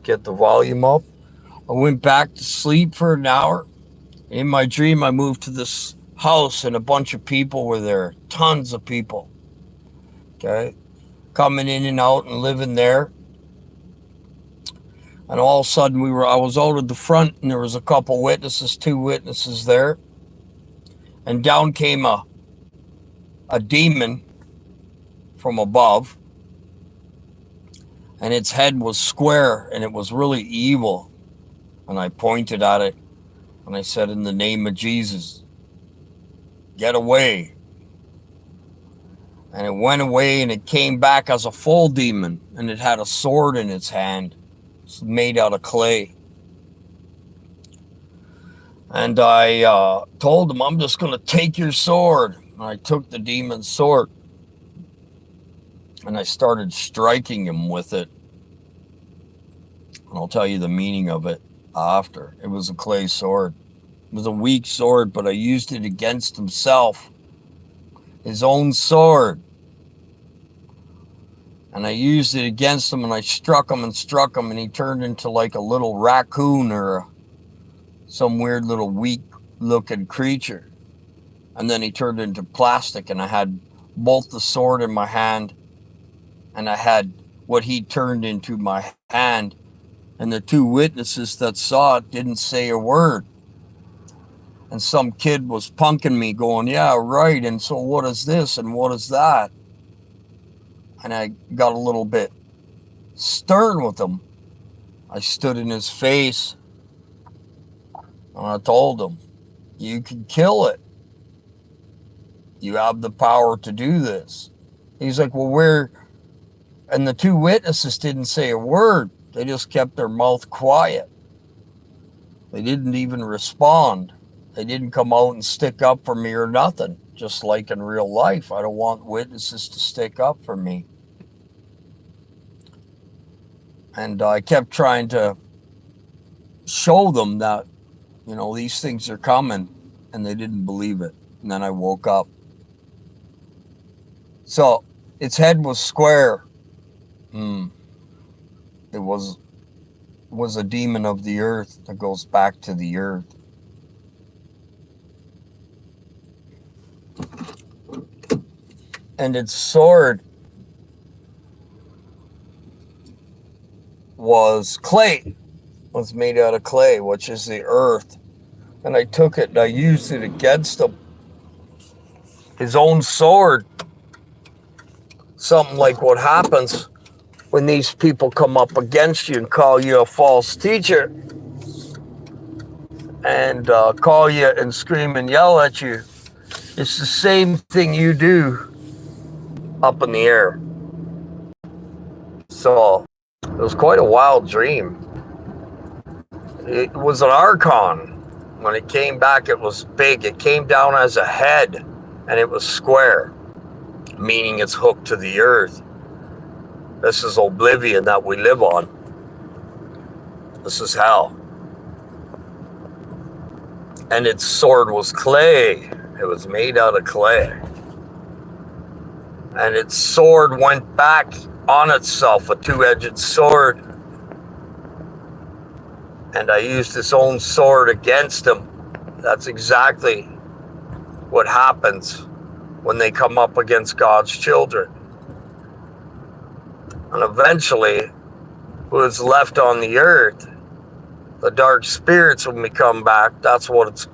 get the volume up. I went back to sleep for an hour. In my dream, I moved to this house and a bunch of people were there. Tons of people. Okay. Coming in and out and living there. And all of a sudden I was out at the front and there was a couple witnesses, 2 witnesses there. And down came a demon from above. And its head was square and it was really evil. And I pointed at it and I said, in the name of Jesus, get away. And it went away and it came back as a full demon and it had a sword in its hand. It's made out of clay. And I told him, I'm just going to take your sword. And I took the demon's sword and I started striking him with it. And I'll tell you the meaning of it after. It was a clay sword. It was a weak sword, but I used it against himself. His own sword. And I used it against him and I struck him and he turned into like a little raccoon or some weird little weak looking creature. And then he turned into plastic and I had both the sword in my hand and I had what he turned into my hand. And the 2 witnesses that saw it didn't say a word. And some kid was punking me going, yeah, right. And so what is this and what is that? And I got a little bit stern with him. I stood in his face and I told him, you can kill it. You have the power to do this. He's like, well, where? And the 2 witnesses didn't say a word. They just kept their mouth quiet. They didn't even respond. They didn't come out and stick up for me or nothing. Just like in real life, I don't want witnesses to stick up for me. And I kept trying to show them that, you know, these things are coming, and they didn't believe it. And then I woke up. So its head was square. It was a demon of the earth that goes back to the earth. And its sword was clay, was made out of clay, which is the earth. And I took it and I used it against him. His own sword. Something like what happens when these people come up against you and call you a false teacher and call you and scream and yell at you. It's the same thing you do up in the air. So it was quite a wild dream. It was an archon. When it came back, it was big. It came down as a head and it was square, meaning it's hooked to the earth. This is oblivion that we live on. This is hell. And its sword was clay. It was made out of clay. And its sword went back on itself, a 2-edged sword. And I used his own sword against him. That's exactly what happens when they come up against God's children. And eventually, who is left on the earth, the dark spirits, when we come back, that's what it's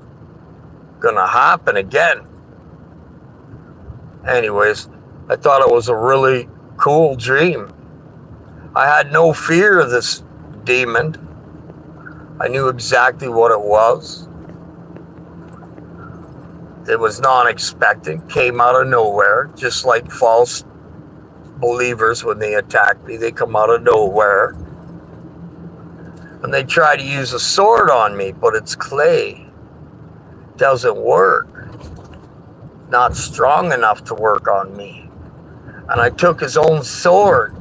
going to happen again. Anyways, I thought it was a really cool dream. I had no fear of this demon. I knew exactly what it was. It was non-expected, came out of nowhere, just like false believers when they attack me. They come out of nowhere. And they try to use a sword on me, but it's clay. It doesn't work. Not strong enough to work on me. And I took his own sword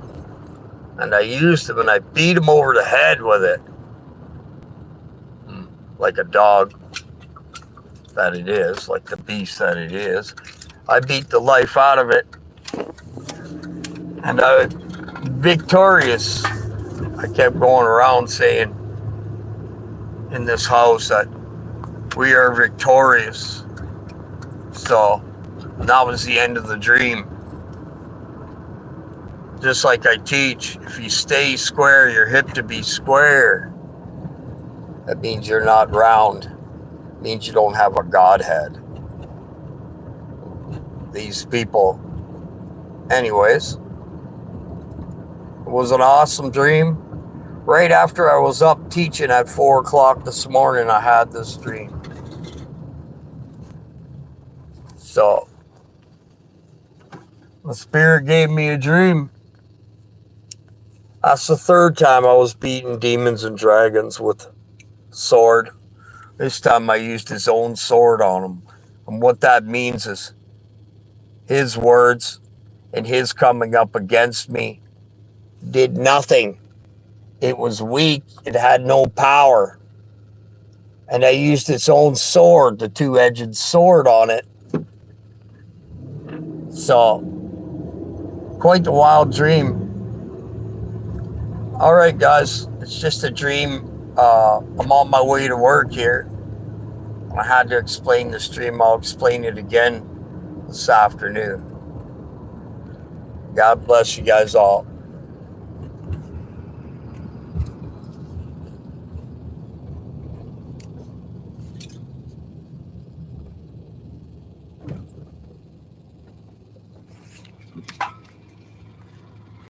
and I used him and I beat him over the head with it. Like a dog that it is, like the beast that it is. I beat the life out of it. And I was victorious. I I kept going around saying in this house that we are victorious. So, and that was the end of the dream. Just like I teach, if you stay square, you're hip to be square. That means you're not round. It means you don't have a Godhead. These people. Anyways, it was an awesome dream. Right after I was up teaching at 4 o'clock this morning, I had this dream. So, the Spirit gave me a dream. That's the third time I was beating demons and dragons with sword. This time I used his own sword on him. And what that means is his words and his coming up against me did nothing. It was weak. It had no power. And I used its own sword, the two-edged sword on it. So, quite the wild dream. All right, guys, it's just a dream. I'm on my way to work here. I had to explain this dream. I'll explain it again this afternoon. God bless you guys all.